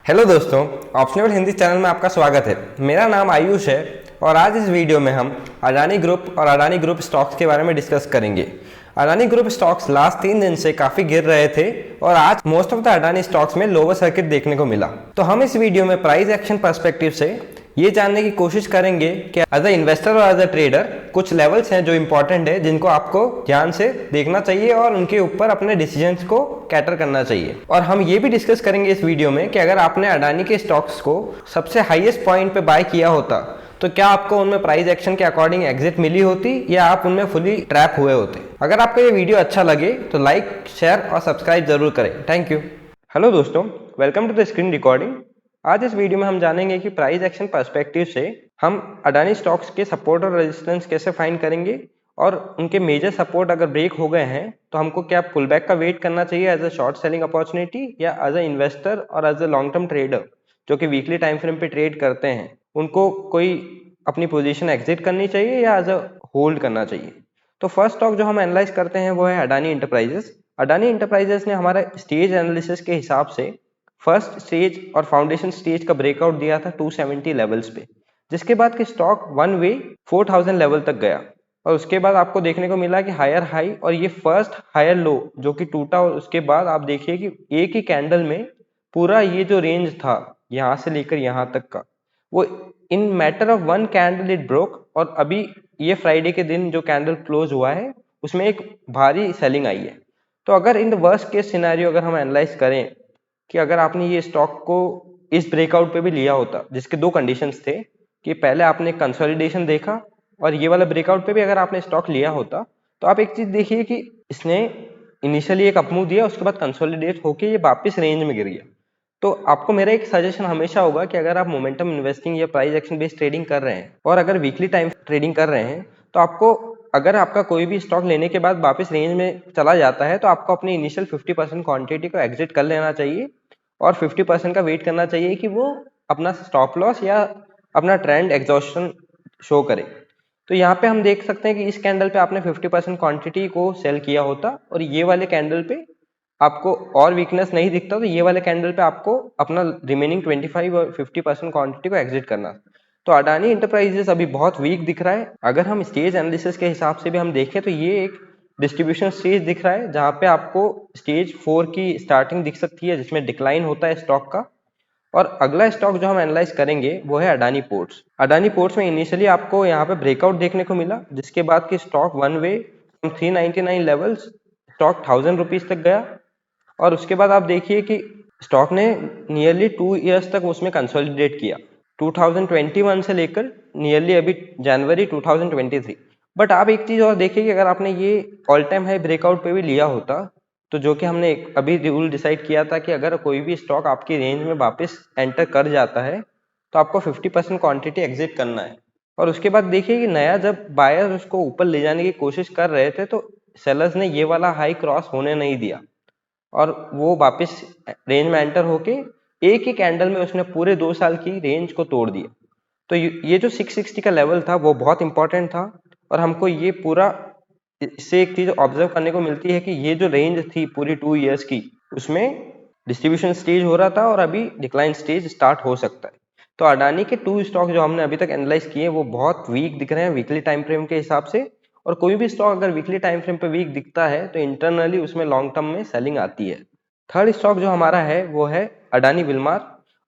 Hello दोस्तों, ऑप्शनेबल Hindi channel में आपका स्वागत है। मेरा नाम आयुष है और आज इस वीडियो में हम अडानी ग्रुप और अडानी ग्रुप स्टॉक्स के बारे में डिस्कस करेंगे। अडानी ग्रुप स्टॉक्स लास्ट 3 दिन से काफ़ी गिर रहे थे और आज most of the Adani stocks में लोअर सर्किट देखने को मिला। तो हम इस वीडियो में प्राइस एक्शन पर्सपेक्टिव से ये जानने की कोशिश करेंगे कि एज अ इन्वेस्टर और एज अ ट्रेडर कुछ लेवल्स हैं जो इंपॉर्टेंट है, जिनको आपको ध्यान से देखना चाहिए और उनके ऊपर अपने डिसीजंस को कैटर करना चाहिए। और हम ये भी डिस्कस करेंगे इस वीडियो में कि अगर आपने अडानी के स्टॉक्स को सबसे हाईएस्ट पॉइंट पे बाय किया होता तो क्या आपको उनमें प्राइस एक्शन के अकॉर्डिंग एग्जिट मिली होती या आप उनमें फुली ट्रैप हुए होते। अगर आपको ये वीडियो अच्छा लगे तो लाइक, शेयर और सब्सक्राइब जरूर करें। Thank you. हेलो दोस्तों, welcome to the screen recording. आज इस वीडियो में हम जानेंगे कि प्राइस एक्शन पर्सपेक्टिव से हम अडानी स्टॉक्स के सपोर्ट और रेजिस्टेंस कैसे फाइंड करेंगे और उनके मेजर सपोर्ट अगर ब्रेक हो गए हैं तो हमको क्या पुल बैक का वेट करना चाहिए as a short selling opportunity या एज अ इन्वेस्टर और as a long term trader जो कि वीकली टाइम फ्रेम पे ट्रेड करते हैं, उनको कोई अपनी पोजीशन एग्जिट करनी चाहिए या एज अ होल्ड करना चाहिए। तो फर्स्ट स्टॉक जो हम एनालाइज करते हैं वो है अडानी इंटरप्राइजेस। अडानी इंटरप्राइजेस ने हमारा स्टेज एनालिसिस के हिसाब से फर्स्ट स्टेज और फाउंडेशन स्टेज का ब्रेकआउट दिया था 270 लेवल्स पे, जिसके बाद के स्टॉक वन वे 4000 लेवल तक गया और उसके बाद आपको देखने को मिला कि हायर हाई और ये फर्स्ट हायर लो जो कि टूटा और उसके बाद आप देखिए कि एक ही कैंडल में पूरा ये जो रेंज था यहाँ से लेकर यहाँ तक का, वो इन matter of one candle it broke और अभी ये फ्राइडे के दिन जो कैंडल क्लोज हुआ है उसमें एक भारी सेलिंग आई है। तो अगर इन वर्स्ट केस सिनेरियो अगर हम एनालाइज करें कि अगर आपने ये स्टॉक को इस ब्रेकआउट पे भी लिया होता, जिसके दो कंडीशंस थे कि पहले आपने कंसोलिडेशन देखा और ये वाला ब्रेकआउट पे भी अगर आपने स्टॉक लिया होता, तो आप एक चीज देखिए कि इसने इनिशियली एक अपमूव दिया, उसके बाद कंसोलिडेट होके ये वापस रेंज में गिर गया। तो आपको मेरा एक सजेशन हमेशा होगा कि अगर आप मोमेंटम इन्वेस्टिंग या प्राइस एक्शन बेस्ड ट्रेडिंग कर रहे हैं और अगर वीकली टाइम ट्रेडिंग कर रहे हैं तो आपको, अगर आपका कोई भी स्टॉक लेने के बाद वापस रेंज में चला जाता है तो आपको अपनी इनिशियल 50% क्वांटिटी को एग्जिट कर लेना चाहिए और 50% का वेट करना चाहिए कि वो अपना स्टॉप लॉस या अपना ट्रेंड एग्जॉस्शन शो करे। तो यहाँ पे हम देख सकते हैं कि इस कैंडल पे आपने 50% क्वांटिटी को सेल किया होता और ये वाले कैंडल पे आपको और वीकनेस नहीं दिखता तो ये वाले कैंडल पे आपको अपना रिमेनिंग 25 और 50% क्वांटिटी को एग्जिट करना। तो अडानी इंटरप्राइजेस अभी बहुत वीक दिख रहा है। अगर हम स्टेज एनालिसिस के हिसाब से भी हम देखें तो ये एक डिस्ट्रीब्यूशन स्टेज दिख रहा है जहाँ पे आपको स्टेज 4 की स्टार्टिंग दिख सकती है जिसमें डिक्लाइन होता है स्टॉक का। और अगला स्टॉक जो हम एनालाइज करेंगे वो है अडानी पोर्ट्स। अडानी पोर्ट्स में इनिशियली आपको यहाँ पे ब्रेकआउट देखने को मिला, जिसके बाद की stock one way 399 levels stock 1000 rupees तक गया और उसके बाद आप देखिए कि स्टॉक ने नियरली 2 इयर्स तक उसमें कंसोलिडेट किया 2021 से लेकर नियरली अभी जनवरी 2023। बट आप एक चीज और देखिए कि अगर आपने ये ऑल टाइम हाई ब्रेकआउट पे भी लिया होता तो जो कि हमने अभी रूल डिसाइड किया था कि अगर कोई भी स्टॉक आपकी रेंज में वापस एंटर कर जाता है तो आपको 50% क्वांटिटी एग्जिट करना है। और उसके बाद देखिए कि नया जब बायर उसको ऊपर ले जाने की कोशिश कर रहे थे तो सेलर्स ने ये वाला हाई क्रॉस होने नहीं दिया और वो वापस रेंज में एंटर होके एक ही कैंडल में उसने पूरे 2 साल की रेंज को तोड़ दिया। तो ये जो 660 का लेवल था वो बहुत इंपॉर्टेंट था और हमको ये पूरा, इससे एक चीज ऑब्जर्व करने को मिलती है कि ये जो रेंज थी पूरी 2 इयर्स की उसमें डिस्ट्रीब्यूशन स्टेज हो रहा था और अभी डिक्लाइन स्टेज स्टार्ट हो सकता है। तो अडानी के 2 स्टॉक जो हमने अभी तक एनालाइज किए वो बहुत वीक दिख रहे हैं वीकली टाइम फ्रेम के हिसाब से। और कोई भी स्टॉक अगर वीकली टाइम फ्रेम पे वीक दिखता है तो इंटरनली उसमें लॉन्ग टर्म में सेलिंग आती है। थर्ड स्टॉक जो हमारा है वो है अडानी विलमार।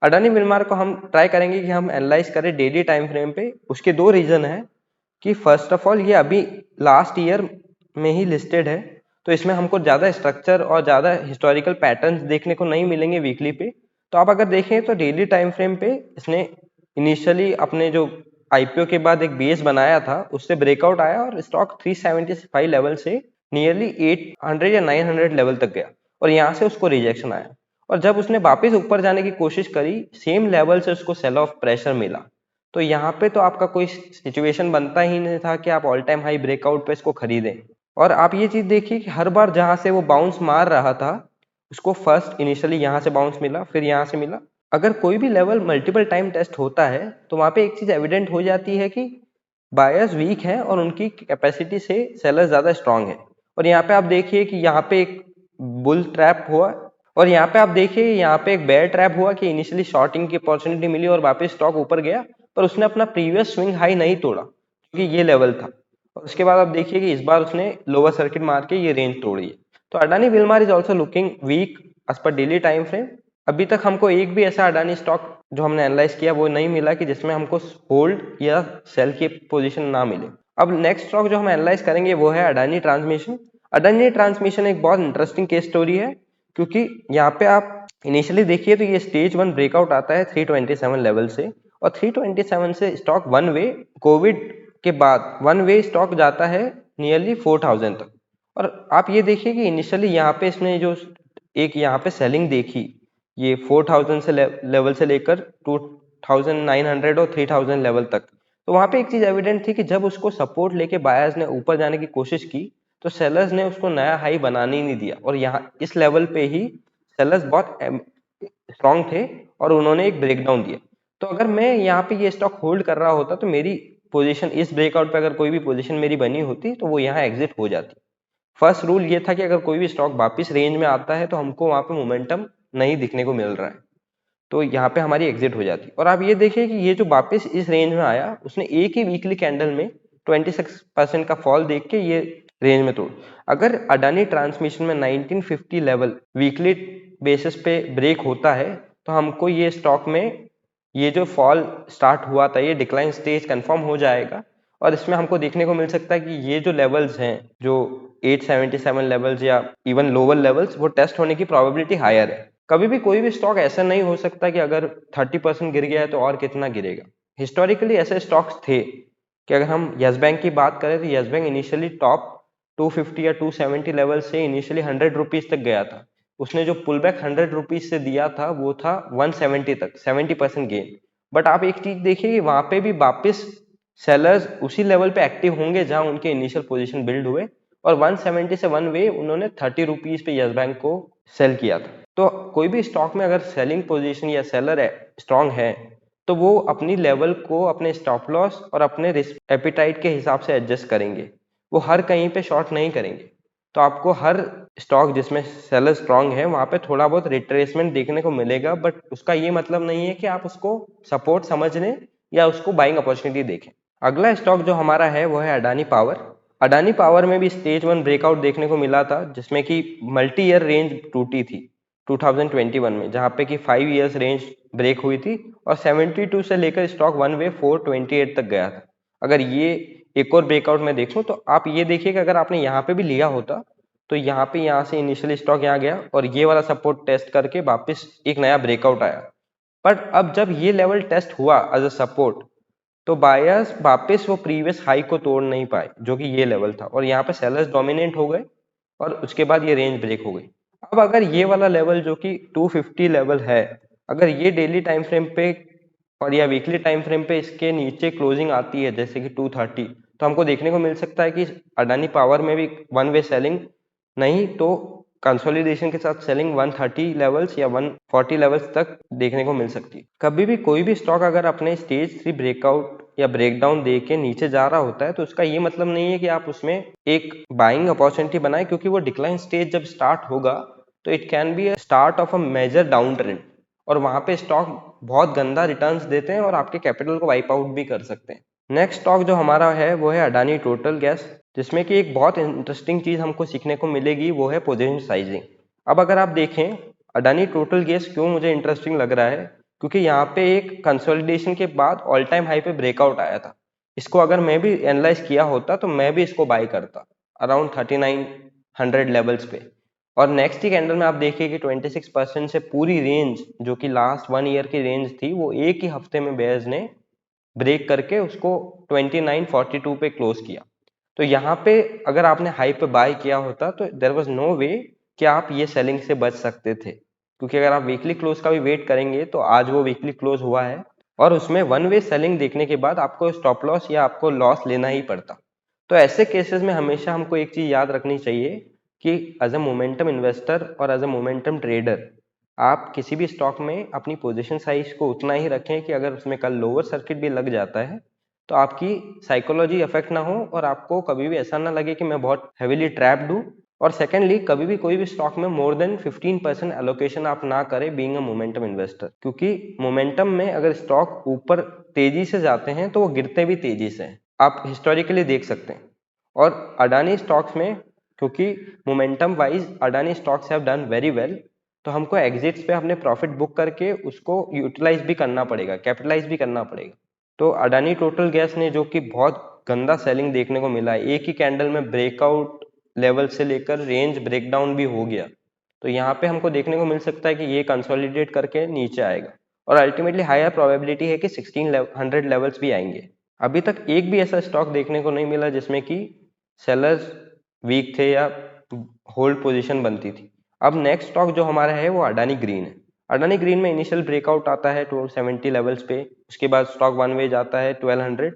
अडानी विलमार को हम ट्राई करेंगे कि हम एनालाइज करें डेली टाइम फ्रेम पे। उसके दो रीजन है कि फर्स्ट ऑफ ऑल ये अभी लास्ट ईयर में ही लिस्टेड है तो इसमें हमको ज़्यादा स्ट्रक्चर और ज़्यादा हिस्टोरिकल पैटर्न्स देखने को नहीं मिलेंगे वीकली पे। तो आप अगर देखें तो डेली टाइम फ्रेम पे इसने इनिशियली अपने जो आईपीओ के बाद एक बेस बनाया था उससे ब्रेकआउट आया और स्टॉक 375 लेवल से नियरली 800 या 900 लेवल तक गया और यहाँ से उसको रिजेक्शन आया और जब उसने वापस ऊपर जाने की कोशिश करी सेम लेवल से उसको सेल ऑफ प्रेशर मिला। तो यहाँ पे तो आपका कोई सिचुएशन बनता ही नहीं था कि आप ऑल टाइम हाई ब्रेकआउट पे इसको खरीदें। और आप ये चीज देखिए कि हर बार जहां से वो बाउंस मार रहा था उसको फर्स्ट इनिशियली यहाँ से बाउंस मिला, फिर यहाँ से मिला। अगर कोई भी लेवल मल्टीपल टाइम टेस्ट होता है तो वहां पे एक चीज एविडेंट हो जाती है कि बायर्स वीक हैं और उनकी कैपेसिटी से सेलर ज्यादा स्ट्रांग है। और यहाँ पे आप देखिए कि यहाँ पे एक बुल ट्रैप हुआ और यहाँ पे आप देखिए, यहाँ पे एक बेयर ट्रैप हुआ कि इनिशियली शॉर्टिंग की अपॉर्चुनिटी मिली और वापस स्टॉक ऊपर गया, पर उसने अपना प्रीवियस स्विंग हाई नहीं तोड़ा क्योंकि ये लेवल था। और उसके बाद आप देखिए कि इस बार उसने लोअर सर्किट मार के ये रेंज तोड़ी है। तो Adani Wilmar is also looking weak as per daily time frame. अभी तक हमको एक भी ऐसा अडानी स्टॉक जो हमने एनालाइज किया वो नहीं मिला कि जिसमें हमको होल्ड या सेल की पोजीशन ना मिले। अब नेक्स्ट स्टॉक जो हम एनालाइज करेंगे वो है अडानी ट्रांसमिशन। अडानी ट्रांसमिशन एक बहुत इंटरेस्टिंग केस स्टोरी है, क्योंकि यहाँ पे आप इनिशियली देखिए तो ये स्टेज 1 ब्रेकआउट आता है 327 लेवल से, और 327 से स्टॉक वन वे, कोविड के बाद वन वे स्टॉक जाता है नियरली 4000 तक। और आप ये देखिए कि इनिशियली यहाँ पे इसने जो एक यहाँ पे सेलिंग देखी, ये 4000 से लेवल से लेकर 2900 और 3000 लेवल तक, तो वहां पे एक चीज एविडेंट थी कि जब उसको सपोर्ट लेके बायर्स ने ऊपर जाने की कोशिश की तो सेलर्स ने उसको नया हाई बनाने ही नहीं दिया, और यहाँ इस लेवल पे ही सेलर्स बहुत स्ट्रांग थे और उन्होंने एक ब्रेकडाउन दिया। तो अगर मैं यहाँ पे ये स्टॉक होल्ड कर रहा होता तो मेरी पोजीशन इस ब्रेकआउट पे, अगर कोई भी पोजीशन मेरी बनी होती तो वो यहाँ एग्जिट हो जाती। फर्स्ट रूल ये था कि अगर कोई भी स्टॉक वापिस रेंज में आता है तो हमको वहां पे मोमेंटम नहीं दिखने को मिल रहा है, तो यहाँ पे हमारी एग्जिट हो जाती। और आप ये देखिए कि ये जो वापस इस रेंज में आया, उसने एक ही वीकली कैंडल में 26% का फॉल देख के ये रेंज में तोड़। अगर अडानी ट्रांसमिशन में 1950 लेवल वीकली बेसिस पे ब्रेक होता है तो हमको ये स्टॉक में ये जो फॉल स्टार्ट हुआ था, ये डिक्लाइन स्टेज कंफर्म हो जाएगा। और इसमें हमको देखने को मिल सकता है कि ये जो लेवल्स हैं, जो 877 लेवल्स या इवन लोअर लेवल्स, वो टेस्ट होने की प्रोबेबिलिटी हायर है। कभी भी कोई भी स्टॉक ऐसा नहीं हो सकता कि अगर 30% गिर गया है तो और कितना गिरेगा। हिस्टोरिकली ऐसे स्टॉक्स थे कि अगर हम यस बैंक की बात करें तो यस बैंक इनिशियली टॉप 250 या 270 लेवल से इनिशियली 100 रुपीज तक गया था। उसने जो पुल बैक 100 रुपीज से दिया था वो था 170 तक, 70% गेन। बट आप एक चीज देखिए कि वहां पे भी वापस सेलर्स उसी लेवल पे एक्टिव होंगे जहां उनके इनिशियल पोजीशन बिल्ड हुए, और 170 से वन वे उन्होंने 30 रुपीज पे यस बैंक को सेल किया था। तो कोई भी स्टॉक में अगर सेलिंग पोजीशन या सेलर स्ट्रांग है तो वो अपनी लेवल को अपने स्टॉप लॉस और अपने रिस्क एपिटाइट के हिसाब से एडजस्ट करेंगे, वो हर कहीं पे शॉर्ट नहीं करेंगे। तो आपको हर स्टॉक जिसमें सेलर स्ट्रांग है वहां पे थोड़ा बहुत रिट्रेसमेंट देखने को मिलेगा, बट उसका ये मतलब नहीं है कि आप उसको सपोर्ट समझ लें या उसको बाइंग अपॉर्चुनिटी देखें। अगला स्टॉक जो हमारा है वो है अडानी पावर। अडानी पावर में भी स्टेज 1 ब्रेकआउट देखने को मिला था, जिसमें कि मल्टी ईयर रेंज टूटी थी 2021 में, जहां पे कि 5 इयर्स रेंज ब्रेक हुई थी, और 72 से लेकर स्टॉक वन वे 428 तक गया था। अगर ये एक और ब्रेकआउट में देखूं तो आप ये देखिए कि अगर आपने यहाँ पे भी लिया होता तो यहाँ पे यहाँ से इनिशियली स्टॉक यहाँ गया और ये वाला सपोर्ट टेस्ट करके वापस एक नया ब्रेकआउट आया। बट अब जब ये लेवल टेस्ट हुआ एज अ सपोर्ट तो बायर्स वापस वो प्रीवियस हाई को तोड़ नहीं पाए जो कि ये लेवल था, और यहाँ पे सेलर्स डोमिनेट हो गए और उसके बाद ये रेंज ब्रेक हो गई। अब अगर ये वाला लेवल जो कि 250 लेवल है, अगर ये डेली टाइम फ्रेम पे और या वीकली टाइम फ्रेम पे इसके नीचे क्लोजिंग आती है जैसे कि 230, तो हमको देखने को मिल सकता है कि अडानी पावर में भी वन वे सेलिंग नहीं तो कंसोलिडेशन के साथ सेलिंग 130 लेवल्स या 140 लेवल्स तक देखने को मिल सकती है। कभी भी कोई भी स्टॉक अगर अपने स्टेज 3 ब्रेकआउट या ब्रेकडाउन दे के नीचे जा रहा होता है तो उसका ये मतलब नहीं है कि आप उसमें एक बाइंग अपॉर्चुनिटी बनाए, क्योंकि वो डिक्लाइन स्टेज जब स्टार्ट होगा तो it can be a start of a major down trend, और वहां पे स्टॉक बहुत गंदा रिटर्न्स देते हैं और आपके कैपिटल को वाइप आउट भी कर सकते हैं। नेक्स्ट स्टॉक जो हमारा है वो है अडानी टोटल गैस, जिसमें कि एक बहुत इंटरेस्टिंग चीज हमको सीखने को मिलेगी वो है पोजीशन साइजिंग। अब अगर आप देखें अडानी टोटल गैस क्यों मुझे इंटरेस्टिंग लग रहा है, क्योंकि यहाँ पे एक कंसोलिडेशन के बाद ऑल टाइम हाई पे ब्रेकआउट आया था। इसको अगर मैं भी एनालाइज किया होता तो मैं भी इसको बाय करता अराउंड 3900 लेवल्स पे। और नेक्स्ट ही कैंडल में आप देखिए कि 26% से पूरी रेंज जो कि लास्ट 1 ईयर की रेंज थी वो एक ही हफ्ते में बेयर्स ने ब्रेक करके उसको 2942 पे क्लोज किया। तो यहाँ पे अगर आपने हाई पे बाय किया होता तो देयर वाज नो वे कि आप ये सेलिंग से बच सकते थे, क्योंकि अगर आप वीकली क्लोज का भी वेट करेंगे तो आज वो वीकली क्लोज हुआ है और उसमें वन वे सेलिंग देखने के बाद आपको स्टॉप लॉस या आपको लॉस लेना ही पड़ता। तो ऐसे केसेस में हमेशा हमको एक चीज याद रखनी चाहिए कि एज अ मोमेंटम इन्वेस्टर और एज अ मोमेंटम ट्रेडर आप किसी भी स्टॉक में अपनी पोजीशन साइज को उतना ही रखें कि अगर उसमें कल लोअर सर्किट भी लग जाता है तो आपकी साइकोलॉजी अफेक्ट ना हो और आपको कभी भी ऐसा ना लगे कि मैं बहुत हेविली ट्रैप्ड हूँ और सेकेंडली कभी भी कोई भी स्टॉक में मोर देन 15% एलोकेशन आप ना करें बीइंग अ मोमेंटम इन्वेस्टर, क्योंकि मोमेंटम में अगर स्टॉक ऊपर तेजी से जाते हैं तो वो गिरते भी तेजी से हैं, आप हिस्टोरिकली देख सकते हैं। और अडानी स्टॉक्स में क्योंकि momentum wise Adani stocks have done very well, तो हमको एग्जिट्स पे अपने प्रॉफिट बुक करके उसको यूटिलाइज भी करना पड़ेगा, कैपिटलाइज भी करना पड़ेगा। तो अडानी टोटल गैस ने जो कि बहुत गंदा सेलिंग देखने को मिला है, एक ही कैंडल में ब्रेकआउट लेवल से लेकर रेंज ब्रेकडाउन भी हो गया, तो यहाँ पे हमको देखने को मिल सकता है कि ये कंसोलिडेट करके नीचे आएगा और अल्टीमेटली हायर प्रोबेबिलिटी है कि 1600 लेवल्स भी आएंगे। अभी तक एक भी ऐसा स्टॉक देखने को नहीं मिला जिसमें कि सेलर्स वीक थे या होल्ड पोजीशन बनती थी। अब नेक्स्ट स्टॉक जो हमारा है वो अडानी ग्रीन है। अडानी ग्रीन में इनिशियल ब्रेकआउट आता है 1270 लेवल्स पे, उसके बाद स्टॉक वन वे जाता है 1200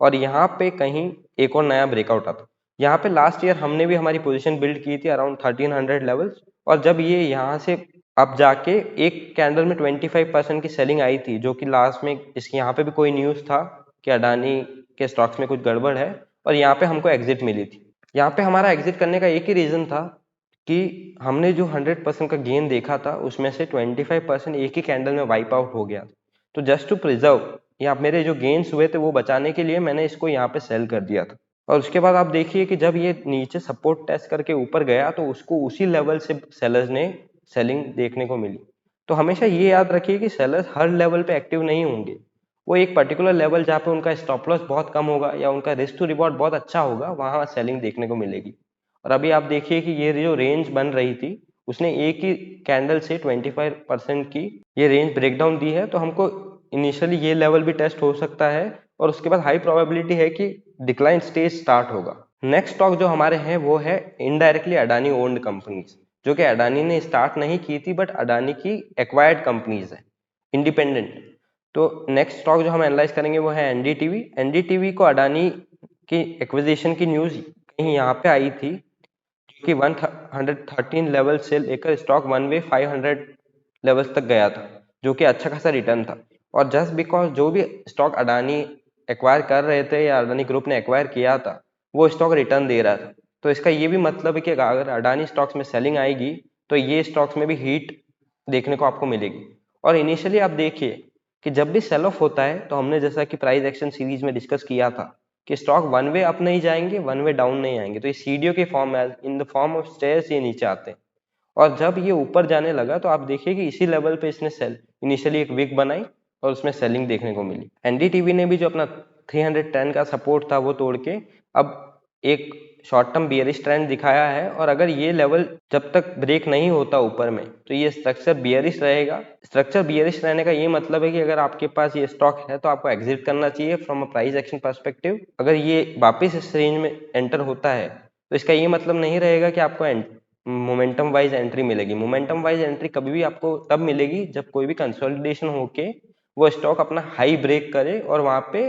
और यहाँ पे कहीं एक और नया ब्रेकआउट आता है। यहाँ पे लास्ट ईयर हमने भी हमारी पोजीशन बिल्ड की थी अराउंड 1300 लेवल्स, और जब ये यहाँ से अब जाके एक कैंडल में 25% की सेलिंग आई थी, जो कि लास्ट में इसके यहाँ पे भी कोई न्यूज़ था कि अडानी के स्टॉक्स में कुछ गड़बड़ है, और यहाँ पे हमको एग्जिट मिली थी। यहाँ पे हमारा एग्जिट करने का एक ही रीज़न था कि हमने जो 100% का गेन देखा था उसमें से 25% एक ही कैंडल में वाइप आउट हो गया। तो जस्ट टू प्रिजर्व या मेरे जो गेन्स हुए थे वो बचाने के लिए मैंने इसको यहाँ पे सेल कर दिया था। और उसके बाद आप देखिए कि जब ये नीचे सपोर्ट टेस्ट करके ऊपर गया तो उसको उसी लेवल से सेलर्स ने सेलिंग देखने को मिली। तो हमेशा ये याद रखिए कि सेलर्स हर लेवल पे एक्टिव नहीं होंगे, वो एक पर्टिकुलर लेवल जहाँ पे उनका स्टॉप लॉस बहुत कम होगा या उनका रिस्क टू रिवॉर्ड बहुत अच्छा होगा, वहाँ सेलिंग देखने को मिलेगी। और अभी आप देखिए कि ये जो रेंज बन रही थी उसने एक ही कैंडल से 25% की ये रेंज ब्रेकडाउन दी है, तो हमको इनिशियली ये लेवल भी टेस्ट हो सकता है और उसके बाद हाई प्रोबेबिलिटी है कि डिक्लाइन स्टेज स्टार्ट होगा। नेक्स्ट स्टॉक जो हमारे हैं वो है इनडायरेक्टली अडानी ओन्ड कंपनीज, जो कि अडानी ने स्टार्ट नहीं की थी बट अडानी की एक्वायर्ड कंपनीज है, इंडिपेंडेंट। तो नेक्स्ट स्टॉक जो हम एनालाइज करेंगे वो है एनडीटीवी। एनडीटीवी को अडानी की एक्विजिशन की न्यूज कहीं यहाँ पे आई थी, जो कि 113 लेवल से लेकर स्टॉक वन वे 500 लेवल्स तक गया था, जो कि अच्छा खासा रिटर्न था। और जस्ट बिकॉज जो भी स्टॉक अडानी एक्वायर कर रहे थे या अडानी ग्रुप ने एक्वायर किया था वो स्टॉक रिटर्न दे रहा था, तो इसका ये भी मतलब है कि अगर अडानी स्टॉक्स में सेलिंग आएगी तो ये स्टॉक्स में भी हीट देखने को आपको मिलेगी। और इनिशियली आप देखिए कि जब भी सेल ऑफ होता है तो हमने जैसा कि प्राइस एक्शन सीरीज में डिस्कस किया था कि स्टॉक वन वे अप नहीं जाएंगे, वन वे डाउन नहीं आएंगे, तो ये सीडीओ के फॉर्म में in the form of stairs ये नीचे आते हैं। और जब ये ऊपर जाने लगा तो आप देखिए कि इसी लेवल पे इसने सेल इनिशियली एक विक बनाई और उसमें सेलिंग देखने को मिली। एनडीटीवी ने भी जो अपना 310 का सपोर्ट था वो तोड़ के अब एक शॉर्ट टर्म बियरिश ट्रेंड दिखाया है, और अगर ये लेवल जब तक ब्रेक नहीं होता ऊपर में तो ये स्ट्रक्चर बियरिश रहेगा। स्ट्रक्चर बियरिश रहने का ये मतलब है कि अगर आपके पास ये स्टॉक है तो आपको एग्जिट करना चाहिए from a price action perspective. अगर ये वापस इस रेंज में एंटर होता है तो इसका ये मतलब नहीं रहेगा कि आपको मोमेंटम वाइज एंट्री मिलेगी। मोमेंटम वाइज एंट्री कभी भी आपको तब मिलेगी जब कोई भी कंसोलिडेशन होके वो स्टॉक अपना हाई ब्रेक करे और वहां पे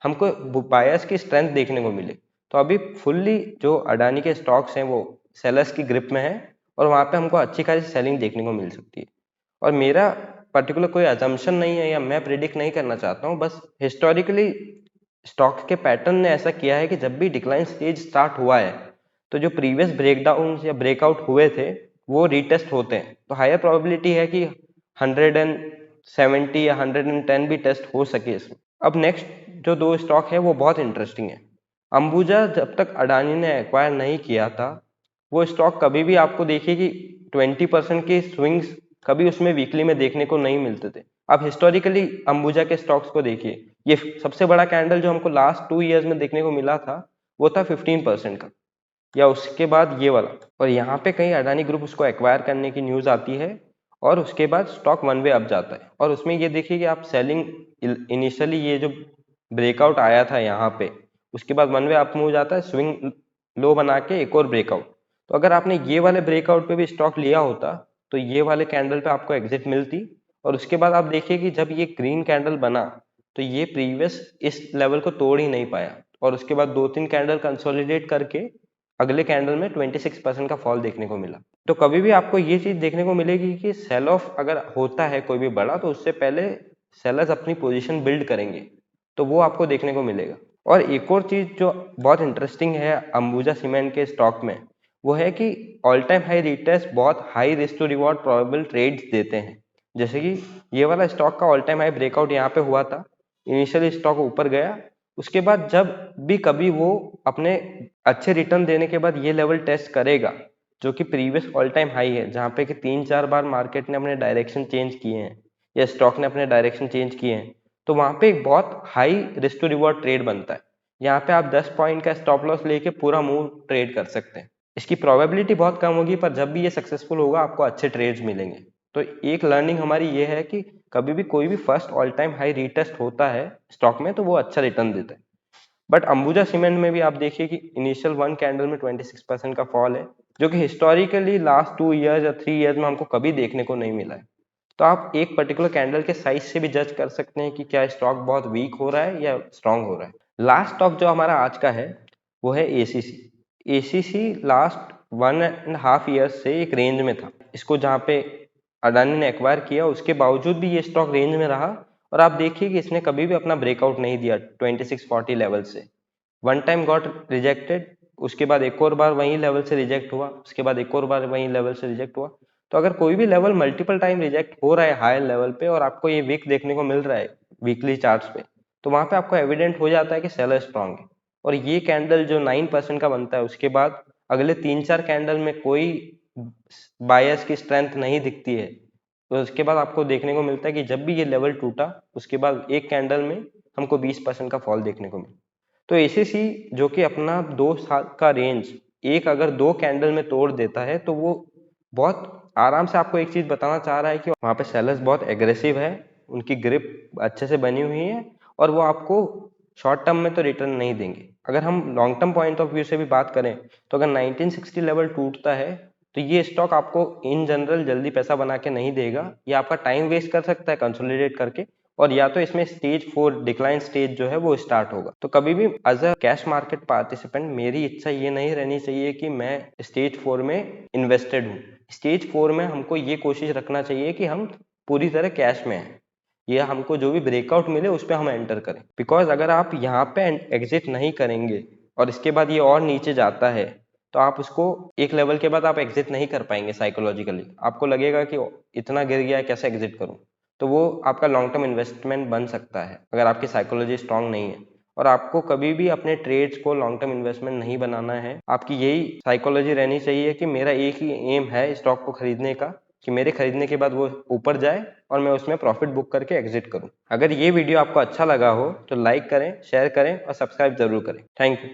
हमको बायर्स की स्ट्रेंथ देखने को मिले। तो अभी फुल्ली जो अडानी के स्टॉक्स हैं वो सेलर्स की ग्रिप में है और वहां पे हमको अच्छी खासी सेलिंग देखने को मिल सकती है। और मेरा पर्टिकुलर कोई अजम्पशन नहीं है या मैं प्रिडिक्ट नहीं करना चाहता हूँ, बस हिस्टोरिकली स्टॉक के पैटर्न ने ऐसा किया है कि जब भी डिक्लाइन स्टेज स्टार्ट हुआ है तो जो प्रीवियस ब्रेकडाउन या ब्रेकआउट हुए थे वो रीटेस्ट होते हैं, तो हायर प्रोबेबिलिटी है कि 170 या 110 भी टेस्ट हो सके इसमें। अब नेक्स्ट जो दो स्टॉक है वो बहुत इंटरेस्टिंग है। अंबुजा जब तक अडानी ने एक्वायर नहीं किया था वो स्टॉक कभी भी आपको देखिए कि 20% के स्विंग्स कभी उसमें वीकली में देखने को नहीं मिलते थे। आप हिस्टोरिकली अंबुजा के स्टॉक्स को देखिए, ये सबसे बड़ा कैंडल जो हमको लास्ट 2 ईयर्स में देखने को मिला था वो था 15% का, या उसके बाद ये वाला। और यहाँ पे कहीं अडानी ग्रुप उसको एक्वायर करने की न्यूज़ आती है और उसके बाद स्टॉक वन वे अप जाता है। और उसमें ये देखिए कि आप सेलिंग इनिशियली ये जो ब्रेकआउट आया था यहाँ पे उसके बाद वन वे अप मूव जाता है, स्विंग लो बना के एक और ब्रेकआउट। तो अगर आपने ये वाले ब्रेकआउट पे भी स्टॉक लिया होता तो ये वाले कैंडल पे आपको एग्जिट मिलती। और उसके बाद आप देखिए कि जब ये ग्रीन कैंडल बना तो ये प्रीवियस इस लेवल को तोड़ ही नहीं पाया और उसके बाद 2-3 कैंडल कंसोलिडेट करके अगले कैंडल में 26% का फॉल देखने को मिला। तो कभी भी आपको ये चीज देखने को मिलेगी कि सेल ऑफ अगर होता है कोई भी बड़ा तो उससे पहले सेलर्स अपनी पोजीशन बिल्ड करेंगे, तो वो आपको देखने को मिलेगा। और एक और चीज जो बहुत इंटरेस्टिंग है अंबुजा सीमेंट के स्टॉक में वो है कि ऑल टाइम हाई रिटेस्ट बहुत high risk to reward probable trades देते हैं। जैसे कि ये वाला स्टॉक का ऑल टाइम हाई ब्रेकआउट यहाँ पे हुआ था, इनिशियली स्टॉक ऊपर गया, उसके बाद जब भी कभी वो अपने अच्छे रिटर्न देने के बाद ये लेवल टेस्ट करेगा जो कि प्रीवियस ऑल टाइम हाई है, जहाँ पे कि 3-4 बार मार्केट ने अपने डायरेक्शन चेंज किए हैं या स्टॉक ने अपने डायरेक्शन चेंज किए हैं, तो वहाँ पे एक बहुत high risk to reward trade बनता है। यहाँ पे आप 10 पॉइंट का स्टॉप लॉस लेके पूरा मूव ट्रेड कर सकते हैं। इसकी प्रोबेबिलिटी बहुत कम होगी, पर जब भी ये सक्सेसफुल होगा आपको अच्छे ट्रेड्स मिलेंगे। तो एक लर्निंग हमारी ये है कि कभी भी कोई भी first all time high retest होता है स्टॉक में तो वो अच्छा रिटर्न देता है। बट अंबुजा सीमेंट में भी आप देखिए कि इनिशियल 1 कैंडल में 26% का फॉल है, जो कि हिस्टोरिकली लास्ट 2 ईयर्स या 3 ईयर्स में हमको कभी देखने को नहीं मिला है। तो आप एक पर्टिकुलर कैंडल के साइज से भी जज कर सकते हैं कि क्या स्टॉक बहुत वीक हो रहा है या स्ट्रांग हो रहा है। लास्ट स्टॉक जो हमारा आज का है वो है एसीसी। एसीसी लास्ट 1.5 ईयर्स से एक रेंज में था। इसको जहाँ पे अडानी ने एक्वायर किया उसके बावजूद भी ये स्टॉक रेंज में रहा, और आप देखिए कि इसने कभी भी अपना ब्रेकआउट नहीं दिया 2640 लेवल से। वन टाइम गॉट रिजेक्टेड, उसके बाद एक और बार वही लेवल से रिजेक्ट हुआ, उसके बाद एक और बार वही लेवल से रिजेक्ट हुआ। तो अगर कोई भी लेवल मल्टीपल टाइम रिजेक्ट हो रहा है हायर लेवल पे और आपको ये वीक देखने को मिल रहा है वीकली चार्ट्स पे, तो वहां पे आपको एविडेंट हो जाता है कि सेलर स्ट्रांग है। और ये कैंडल जो 9% का बनता है उसके बाद अगले 3-4 कैंडल में कोई बायर्स की स्ट्रेंथ नहीं दिखती है, तो उसके बाद आपको देखने को मिलता है कि जब भी ये लेवल टूटा उसके बाद एक कैंडल में हमको 20% का फॉल देखने को मिला। तो एसीसी जो कि अपना 2 साल का रेंज एक अगर 2 कैंडल में तोड़ देता है तो वो बहुत आराम से आपको एक चीज बताना चाह रहा है कि वहां पे सेलर्स बहुत एग्रेसिव है, उनकी ग्रिप अच्छे से बनी हुई है और वो आपको शॉर्ट टर्म में तो रिटर्न नहीं देंगे। अगर हम long term point of view से भी बात करें तो अगर 1960 लेवल टूटता है तो ये स्टॉक आपको इन जनरल जल्दी पैसा बना के नहीं देगा, ये आपका टाइम वेस्ट कर सकता है कंसोलिडेट करके, और या तो इसमें स्टेज 4 डिक्लाइन स्टेज जो है वो स्टार्ट होगा। तो कभी भी as a cash market participant मेरी इच्छा ये नहीं रहनी चाहिए कि मैं स्टेज 4 में इन्वेस्टेड हूँ। स्टेज 4 में हमको ये कोशिश रखना चाहिए कि हम पूरी तरह कैश में हैं, ये हमको जो भी ब्रेकआउट मिले उस पर हम एंटर करें। बिकॉज अगर आप यहाँ पे एग्जिट नहीं करेंगे और इसके बाद ये और नीचे जाता है तो आप उसको एक लेवल के बाद आप एग्जिट नहीं कर पाएंगे। साइकोलॉजिकली आपको लगेगा कि इतना गिर गया है कैसे एग्जिट करूं, तो वो आपका लॉन्ग टर्म इन्वेस्टमेंट बन सकता है अगर आपकी साइकोलॉजी स्ट्रांग नहीं है। और आपको कभी भी अपने ट्रेड्स को लॉन्ग टर्म इन्वेस्टमेंट नहीं बनाना है, आपकी यही साइकोलॉजी रहनी चाहिए कि मेरा एक ही एम है स्टॉक को खरीदने का, कि मेरे खरीदने के बाद वो ऊपर जाए और मैं उसमें प्रॉफिट बुक करके एग्जिट करूं। अगर ये वीडियो आपको अच्छा लगा हो तो लाइक करें, शेयर करें और सब्सक्राइब जरूर करें। Thank you.